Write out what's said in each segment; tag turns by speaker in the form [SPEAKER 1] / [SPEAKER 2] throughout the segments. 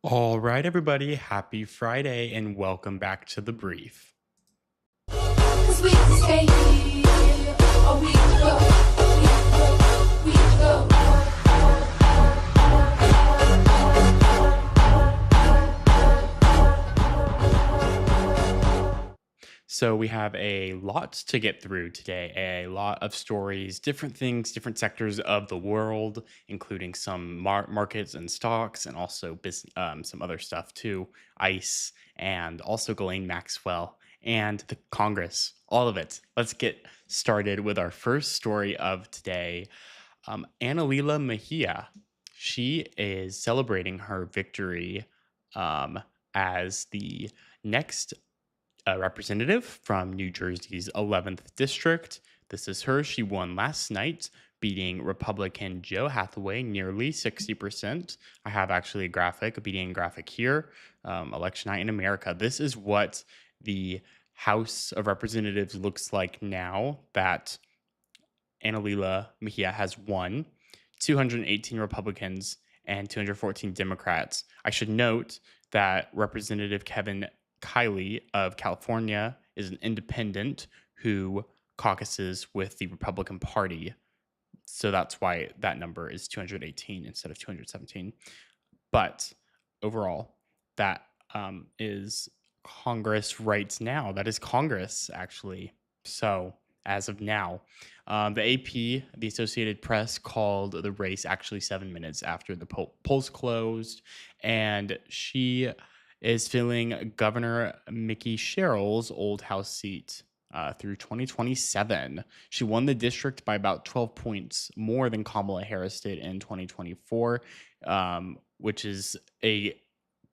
[SPEAKER 1] All right, everybody, happy Friday and welcome back to the brief.
[SPEAKER 2] 'Cause we can stay here, or we can go, we can go, we can go.
[SPEAKER 1] So, we have a lot to get through today, a lot of stories, different things, different sectors of the world, including some markets and stocks, and also some other stuff too, ICE, and also Ghislaine Maxwell and the Congress, all of it. Let's get started with our first story of today. Analilia Mejia, she is celebrating her victory um, as the next representative from New Jersey's 11th district. This is her. She won last night, beating Republican Joe Hathaway nearly 60%. I have actually a beating graphic here. Election night in America. This is what the House of Representatives looks like now that Analilia Mejia has won. 218 Republicans and 214 Democrats. I should note that Representative Kevin Kiley of California is an independent who caucuses with the Republican Party. So that's why that number is 218 instead of 217. But overall, that is Congress right now. That is Congress, actually. So as of now, the AP, the Associated Press, called the race actually 7 minutes after the polls closed, and she is filling Governor Mikie Sherrill's old House seat through 2027. She won the district by about 12 points more than Kamala Harris did in 2024, which is a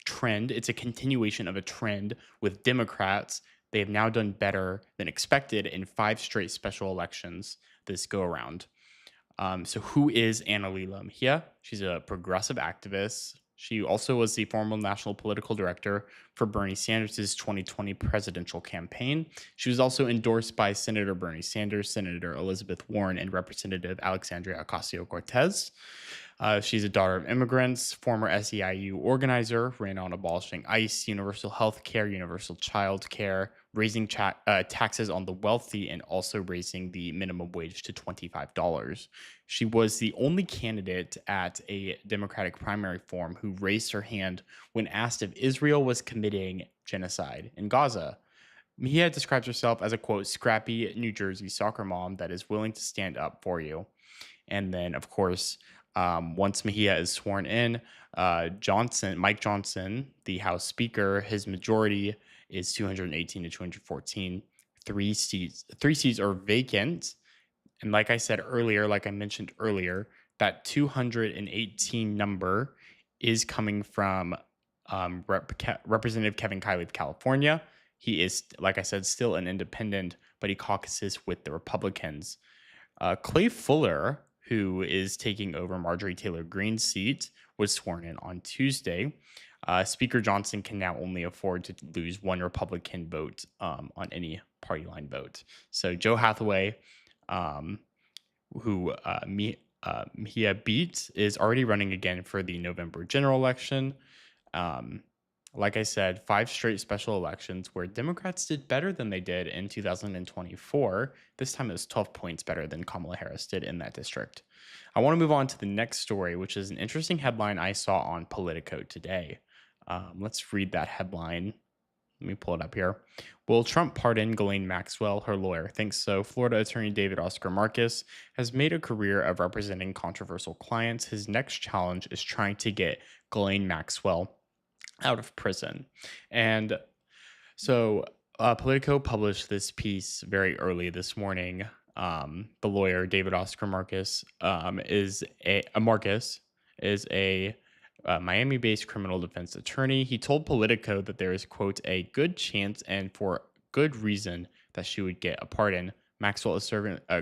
[SPEAKER 1] trend. It's a continuation of a trend with Democrats. They have now done better than expected in 5 straight special elections this go around. So who is Analilia Mejia? She's a progressive activist. She also was the former national political director for Bernie Sanders' 2020 presidential campaign. She was also endorsed by Senator Bernie Sanders, Senator Elizabeth Warren, and Representative Alexandria Ocasio-Cortez. She's a daughter of immigrants, former SEIU organizer, ran on abolishing ICE, universal health care, universal child care, raising taxes on the wealthy, and also raising the minimum wage to $25. She was the only candidate at a Democratic primary forum who raised her hand when asked if Israel was committing genocide in Gaza. Mejia describes herself as a, quote, scrappy New Jersey soccer mom that is willing to stand up for you. And then, of course, once Mejia is sworn in, Mike Johnson, the House Speaker, his majority is 218 to 214. Three seats are vacant. And like I mentioned earlier, that 218 number is coming from Representative Kevin Kiley of California. He is, like I said, still an independent, but he caucuses with the Republicans. Clay Fuller, who is taking over Marjorie Taylor Greene's seat, was sworn in on Tuesday. Speaker Johnson can now only afford to lose one Republican vote on any party line vote. So Joe Hathaway, who Mejia beat, is already running again for the November general election. Like I said, 5 straight special elections where Democrats did better than they did in 2024. This time it was 12 points better than Kamala Harris did in that district. I want to move on to the next story, which is an interesting headline I saw on Politico today. Let's read that headline. Let me pull it up here. Will Trump pardon Ghislaine Maxwell? Her lawyer thinks so. Florida attorney David Oscar Marcus has made a career of representing controversial clients. His next challenge is trying to get Ghislaine Maxwell out of prison. And so Politico published this piece very early this morning. The lawyer, David Oscar Marcus, is a Miami-based criminal defense attorney. He told Politico that there is, quote, a good chance and for good reason that she would get a pardon. Maxwell is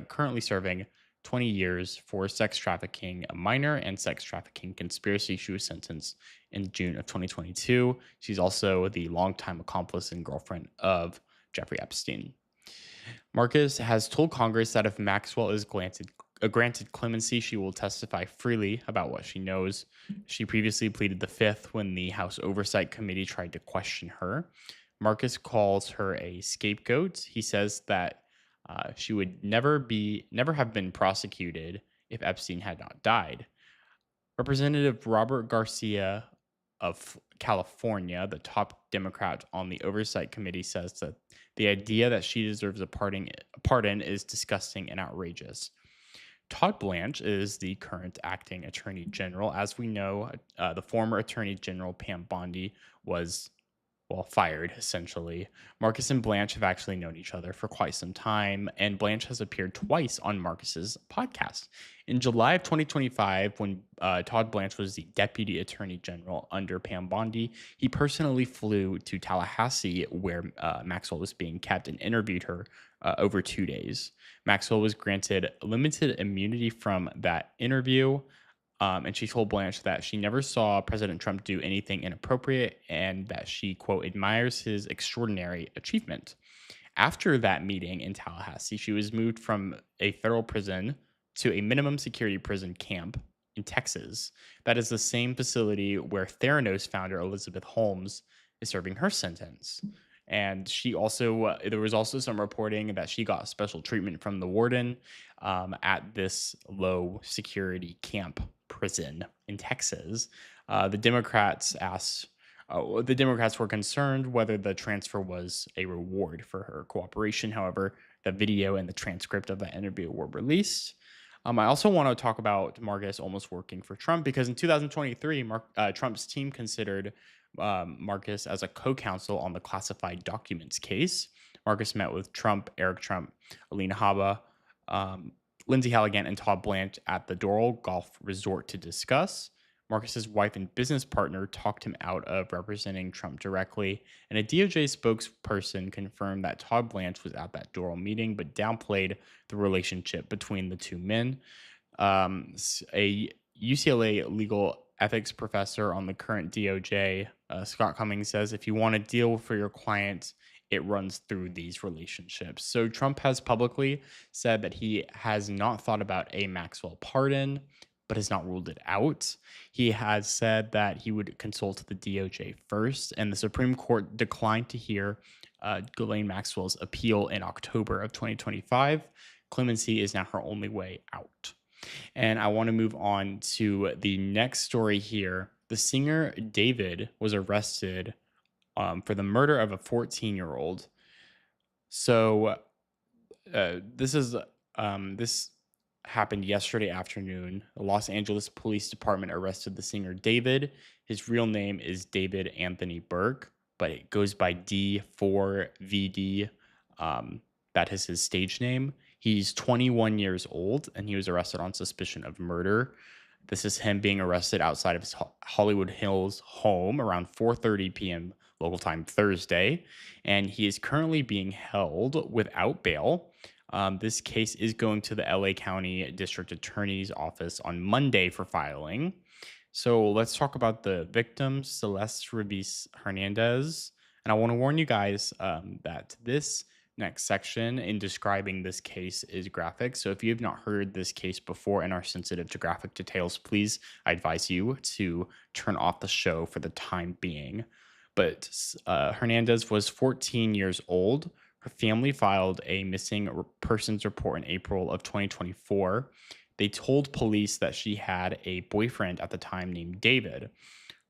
[SPEAKER 1] currently serving 20 years for sex trafficking a minor and sex trafficking conspiracy. She was sentenced in June of 2022. She's also the longtime accomplice and girlfriend of Jeffrey Epstein. Marcus has told Congress that if Maxwell is granted clemency, she will testify freely about what she knows. She previously pleaded the fifth when the House Oversight Committee tried to question her. Marcus calls her a scapegoat. He says that she would never have been prosecuted if Epstein had not died. Representative Robert Garcia of California, the top Democrat on the Oversight Committee, says that the idea that she deserves a pardon is disgusting and outrageous. Todd Blanche is the current acting attorney general. As we know, the former attorney general, Pam Bondi, was fired essentially. Marcus and Blanche have actually known each other for quite some time, and Blanche has appeared twice on Marcus's podcast. In July of 2025, when Todd Blanche was the deputy attorney general under Pam Bondi, he personally flew to Tallahassee, where Maxwell was being kept, and interviewed her over 2 days. Maxwell was granted limited immunity from that interview. And she told Blanche that she never saw President Trump do anything inappropriate and that she, quote, admires his extraordinary achievement. After that meeting in Tallahassee, she was moved from a federal prison to a minimum security prison camp in Texas. That is the same facility where Theranos founder Elizabeth Holmes is serving her sentence. And she also, there was also some reporting that she got special treatment from the warden at this low security camp prison in Texas. The Democrats were concerned whether the transfer was a reward for her cooperation. However, the video and the transcript of that interview were released. I also want to talk about Marcus almost working for Trump because in 2023, Trump's team considered Marcus as a co-counsel on the classified documents case. Marcus met with Trump, Eric Trump, Alina Habba, Lindsay Halligan, and Todd Blanche at the Doral Golf Resort to discuss. Marcus's wife and business partner talked him out of representing Trump directly, and a DOJ spokesperson confirmed that Todd Blanche was at that Doral meeting, but downplayed the relationship between the two men. A UCLA legal ethics professor on the current DOJ, Scott Cummings, says if you want a deal for your client, it runs through these relationships. So Trump has publicly said that he has not thought about a Maxwell pardon, but has not ruled it out. He has said that he would consult the DOJ first, and the Supreme Court declined to hear Ghislaine Maxwell's appeal in October of 2025. Clemency is now her only way out. And I want to move on to the next story here. The singer David was arrested for the murder of a 14-year-old. So this happened yesterday afternoon. The Los Angeles Police Department arrested the singer David. His real name is David Anthony Burke, but it goes by D4vd. That is his stage name. He's 21 years old, and he was arrested on suspicion of murder. This is him being arrested outside of his Hollywood Hills home around 4:30 p.m. local time Thursday, and he is currently being held without bail. This case is going to the LA County District Attorney's Office on Monday for filing. So let's talk about the victim, Celeste Rivas Hernandez. And I want to warn you guys that this next section in describing this case is graphic. So if you have not heard this case before and are sensitive to graphic details, please, I advise you to turn off the show for the time being. But Hernandez was 14 years old. Her family filed a missing persons report in April of 2024. They told police that she had a boyfriend at the time named David.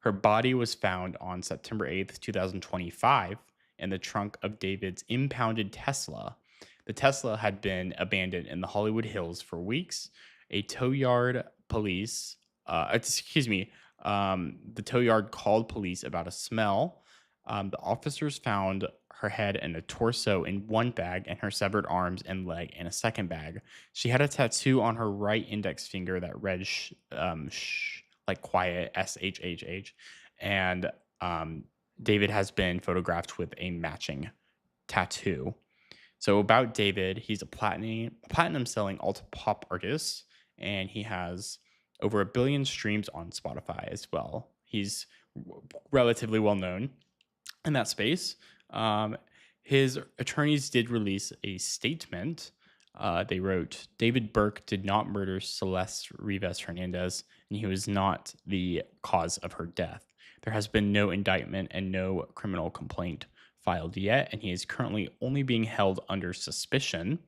[SPEAKER 1] Her body was found on September 8th, 2025 in the trunk of David's impounded Tesla. The Tesla had been abandoned in the Hollywood Hills for weeks. The tow yard called police about a smell. The officers found her head and a torso in one bag and her severed arms and leg in a second bag. She had a tattoo on her right index finger that read like quiet, SHHH. And David has been photographed with a matching tattoo. So about David, he's a platinum selling alt pop artist, and he has over 1 billion streams on Spotify as well. He's relatively well known in that space. His attorneys did release a statement They wrote, David Burke did not murder Celeste Rivas Hernandez, and he was not the cause of her death. There has been no indictment and no criminal complaint filed yet, and he is currently only being held under suspicion.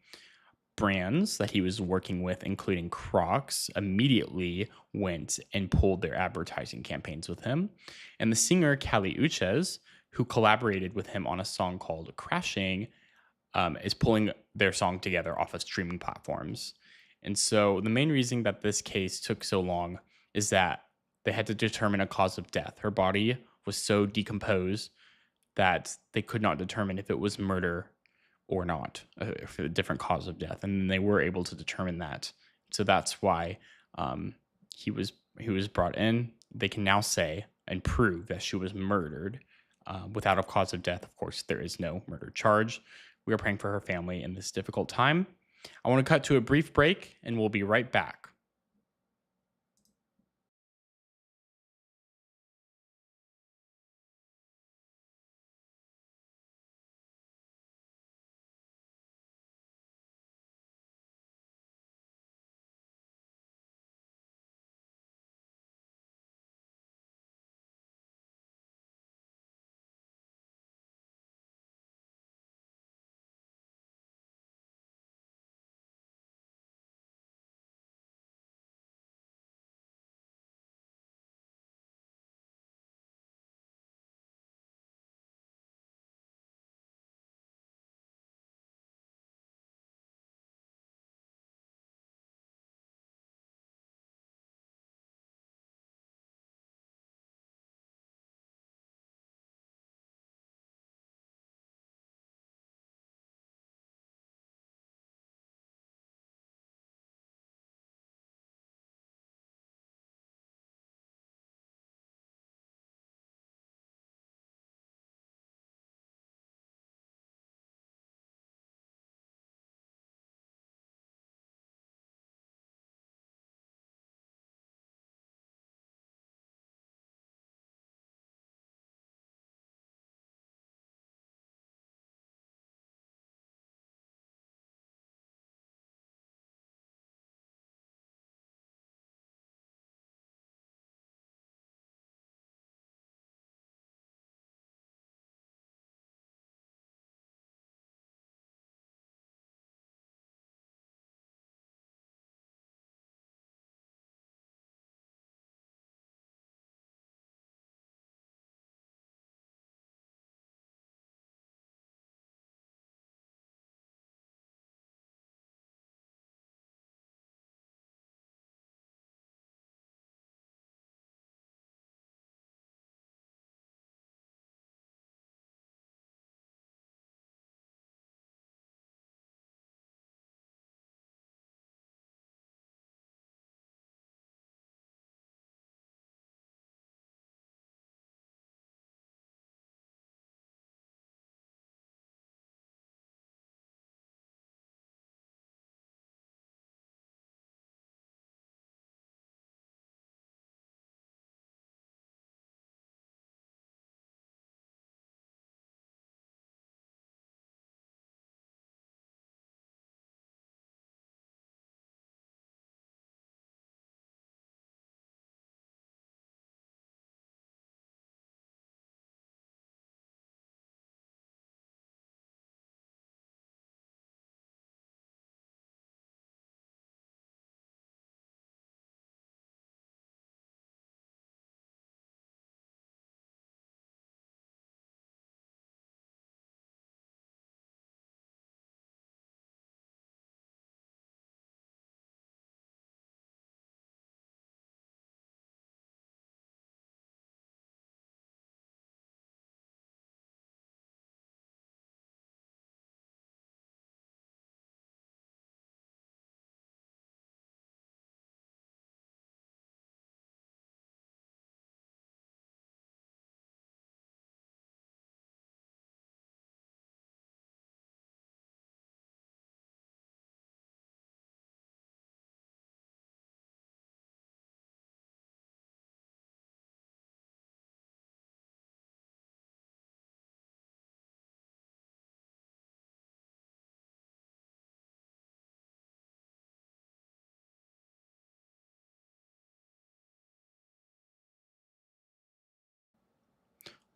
[SPEAKER 1] Brands that he was working with, including Crocs, immediately went and pulled their advertising campaigns with him. And the singer Kali Uchez, who collaborated with him on a song called Crashing, is pulling their song together off of streaming platforms. And so the main reason that this case took so long is that they had to determine a cause of death. Her body was so decomposed that they could not determine if it was murder or not, for a different cause of death, and they were able to determine that. So that's why um, he was brought in. They can now say and prove that she was murdered without a cause of death. Of course, there is no murder charge. We are praying for her family in this difficult time. I want to cut to a brief break, and we'll be right back.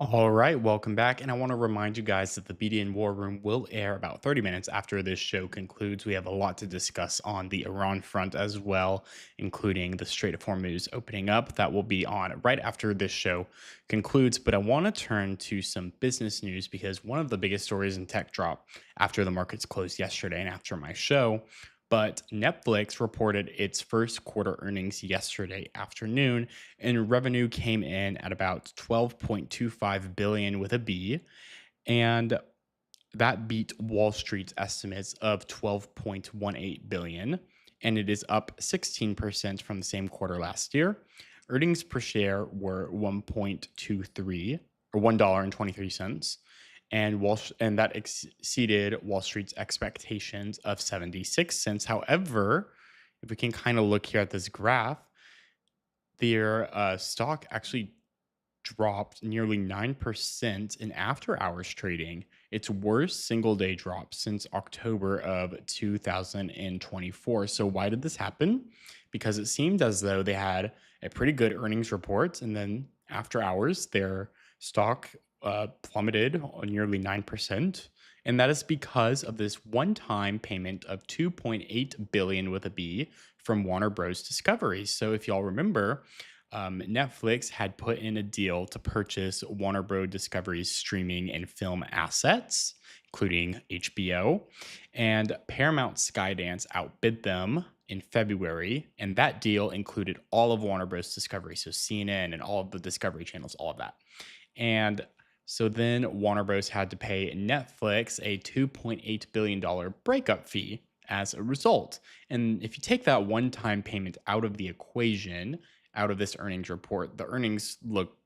[SPEAKER 1] All right, welcome back. And I want to remind you guys that the BDN War Room will air about 30 minutes after this show concludes. We have a lot to discuss on the Iran front as well, including the Strait of Hormuz opening up. That will be on right after this show concludes. But I want to turn to some business news because one of the biggest stories in tech drop after the markets closed yesterday and after my show. But Netflix reported its first quarter earnings yesterday afternoon, and revenue came in at about 12.25 billion with a B, and that beat Wall Street's estimates of 12.18 billion, and it is up 16% from the same quarter last year. Earnings per share were 1.23 or $1.23, and that exceeded Wall Street's expectations of 76 cents. However, if we can kind of look here at this graph, their stock actually dropped nearly 9% in after hours trading, its worst single day drop since October of 2024. So, why did this happen? Because it seemed as though they had a pretty good earnings report, and then after hours, their stock plummeted on nearly 9%. And that is because of this one time payment of 2.8 billion with a B from Warner Bros. Discovery. So, if y'all remember, Netflix had put in a deal to purchase Warner Bros. Discovery's streaming and film assets, including HBO, and Paramount Skydance outbid them in February, and that deal included all of Warner Bros. Discovery, so CNN and all of the Discovery channels, all of that. And so then Warner Bros. Had to pay Netflix a $2.8 billion breakup fee as a result. And if you take that one time payment out of the equation, out of this earnings report, the earnings look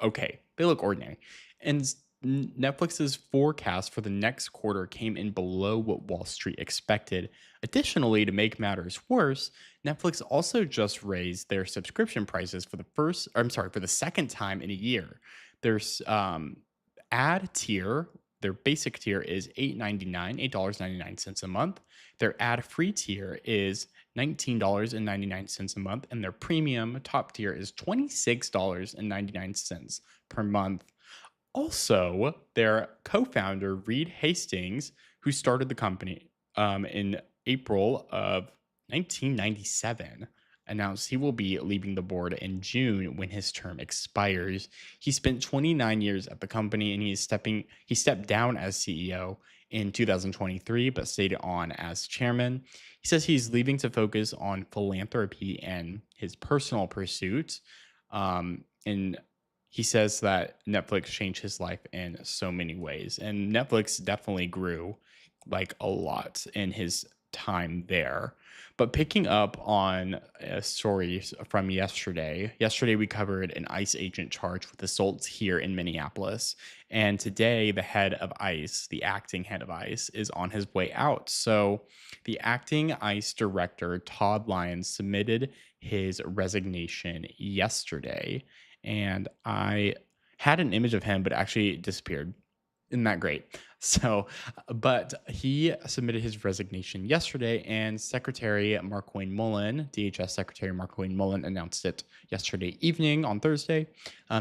[SPEAKER 1] okay. They look ordinary. And Netflix's forecast for the next quarter came in below what Wall Street expected. Additionally, to make matters worse, Netflix also just raised their subscription prices for the second time in a year. There's ad tier, their basic tier is $8.99 a month. Their ad-free tier is $19.99 a month, and their premium top tier is $26.99 per month. Also, their co-founder, Reed Hastings, who started the company in April of 1997, announced he will be leaving the board in June when his term expires. He spent 29 years at the company, and he stepped down as CEO in 2023, but stayed on as chairman. He says he's leaving to focus on philanthropy and his personal pursuits. And he says that Netflix changed his life in so many ways. And Netflix definitely grew like a lot in his time there. But picking up on a story from yesterday, we covered an ICE agent charged with assaults here in Minneapolis. And today, the head of ICE, the acting head of ICE, is on his way out. So the acting ICE director, Todd Blanche, submitted his resignation yesterday. And I had an image of him, but it actually disappeared. Isn't that great? So, but he submitted his resignation yesterday, and Secretary Markwayne Mullen, DHS Secretary Markwayne Mullen, announced it yesterday evening on Thursday.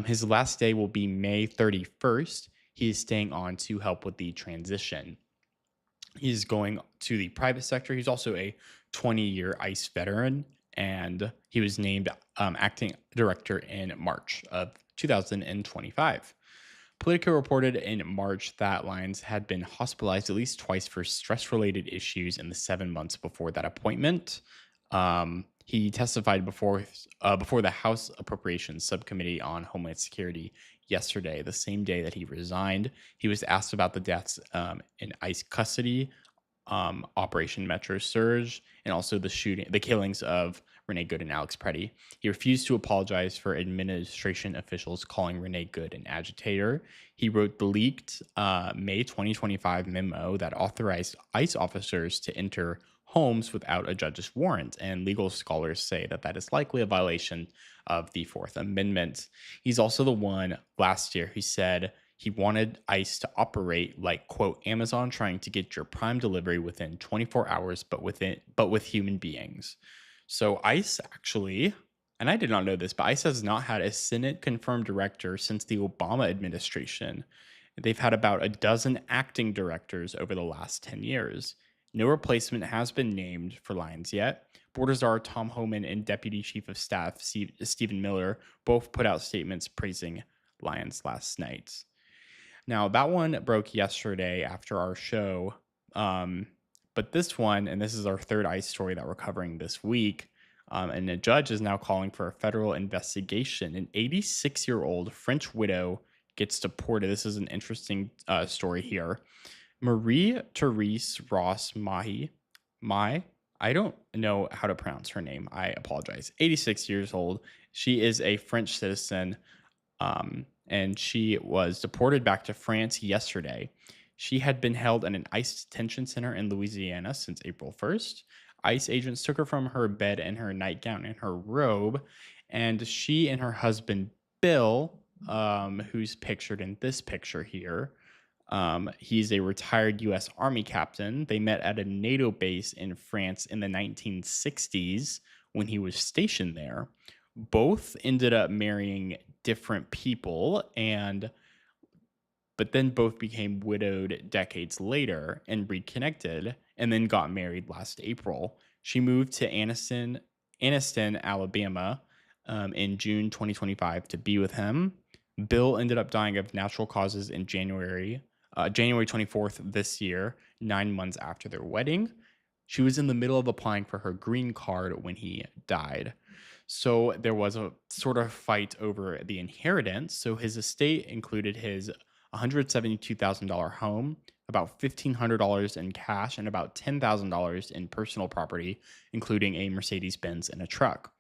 [SPEAKER 1] His last day will be May 31st. He is staying on to help with the transition. He's going to the private sector. He's also a 20-year ICE veteran, and he was named acting director in March of 2025. Politico reported in March that Lyons had been hospitalized at least twice for stress-related issues in the 7 months before that appointment. He testified before the House Appropriations Subcommittee on Homeland Security yesterday, the same day that he resigned. He was asked about the deaths in ICE custody, Operation Metro Surge, and also the killings of Renee Good and Alex Preddy. He refused to apologize for administration officials calling Renee Good an agitator. He wrote the leaked May 2025 memo that authorized ICE officers to enter homes without a judge's warrant, and legal scholars say that that is likely a violation of the Fourth Amendment. He's also the one last year who said he wanted ICE to operate like, quote, Amazon trying to get your prime delivery within 24 hours, but with human beings. So ICE actually And I did not know this, but ICE has not had a Senate confirmed director since the Obama administration. They've had about a dozen acting directors over the last 10 years. No replacement has been named for Lyons yet. Board czar Tom Homan and Deputy Chief of Staff Stephen Miller both put out statements praising Lyons last night. Now, that one broke yesterday after our show. But this one, and this is our third ICE story that we're covering this week, and a judge is now calling for a federal investigation. An 86-year-old French widow gets deported. This is an interesting story here. Marie Therese Ross Mai, I don't know how to pronounce her name. I apologize. 86 years old. She is a French citizen, and she was deported back to France yesterday. She had been held in an ICE detention center in Louisiana since April 1st. ICE agents took her from her bed in her nightgown and her robe, and she and her husband, Bill, who's pictured in this picture here, he's a retired U.S. Army captain. They met at a NATO base in France in the 1960s when he was stationed there. Both ended up marrying different people, but then both became widowed decades later and reconnected, and then got married last April. She moved to Anniston, Alabama, in June 2025 to be with him. Bill ended up dying of natural causes in January 24th this year, 9 months after their wedding. She was in the middle of applying for her green card when he died. So there was a sort of fight over the inheritance. So his estate included his $172,000 home, about $1,500 in cash, and about $10,000 in personal property, including a Mercedes-Benz and a truck.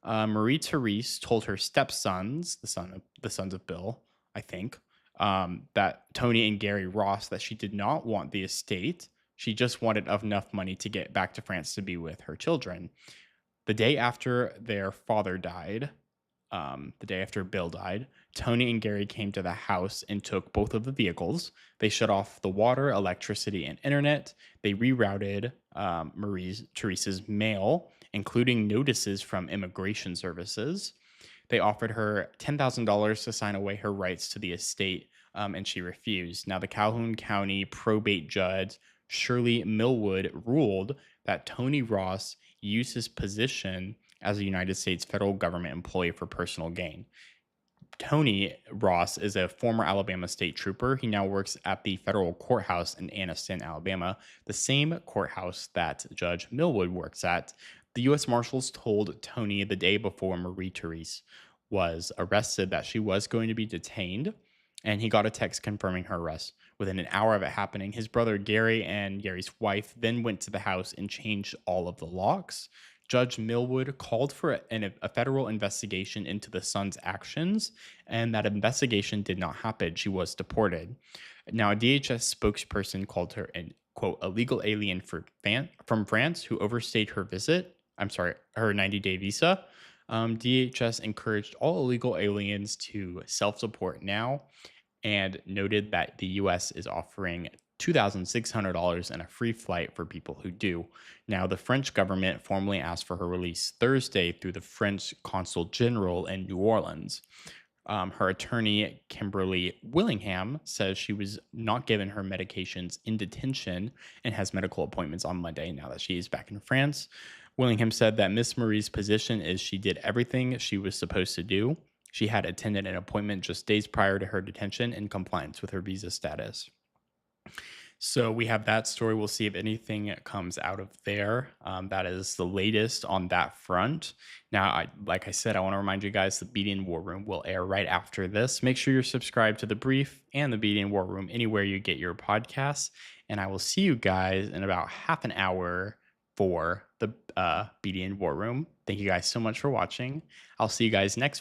[SPEAKER 1] Marie Therese told her stepsons, the sons of Bill, I think, that Tony and Gary Ross, that she did not want the estate. She just wanted enough money to get back to France to be with her children. The day after their father died, the day after Bill died, Tony and Gary came to the house and took both of the vehicles. They shut off the water, electricity, and internet. They rerouted Marie Therese's mail, including notices from immigration services. They offered her $10,000 to sign away her rights to the estate, and she refused. Now, the Calhoun County probate judge, Shirley Millwood, ruled that Tony Ross used his position as a United States federal government employee for personal gain. Tony Ross is a former Alabama state trooper. He now works at the federal courthouse in Anniston, Alabama, the same courthouse that Judge Millwood works at. The U.S. Marshals told Tony the day before Marie Therese was arrested that she was going to be detained, and he got a text confirming her arrest. Within an hour of it happening, his brother Gary and Gary's wife then went to the house and changed all of the locks. Judge Millwood called for a federal investigation into the son's actions, and that investigation did not happen. She was deported. Now, a DHS spokesperson called her an, quote, illegal alien from France who overstayed her visit. Her 90-day visa. DHS encouraged all illegal aliens to self-deport now, and noted that the U.S. is offering $2,600 and a free flight for people who do. Now, the French government formally asked for her release Thursday through the French Consul General in New Orleans. Her attorney, Kimberly Willingham, says she was not given her medications in detention and has medical appointments on Monday now that she is back in France. Willingham said that Miss Marie's position is she did everything she was supposed to do. She had attended an appointment just days prior to her detention in compliance with her visa status. So we have that story. We'll see if anything comes out of there. That is the latest on that front. Now, like I said, I want to remind you guys the BDN War Room will air right after this. Make sure you're subscribed to The Brief and the BDN War Room anywhere you get your podcasts. And I will see you guys in about half an hour for the BDN War Room. Thank you guys so much for watching. I'll see you guys next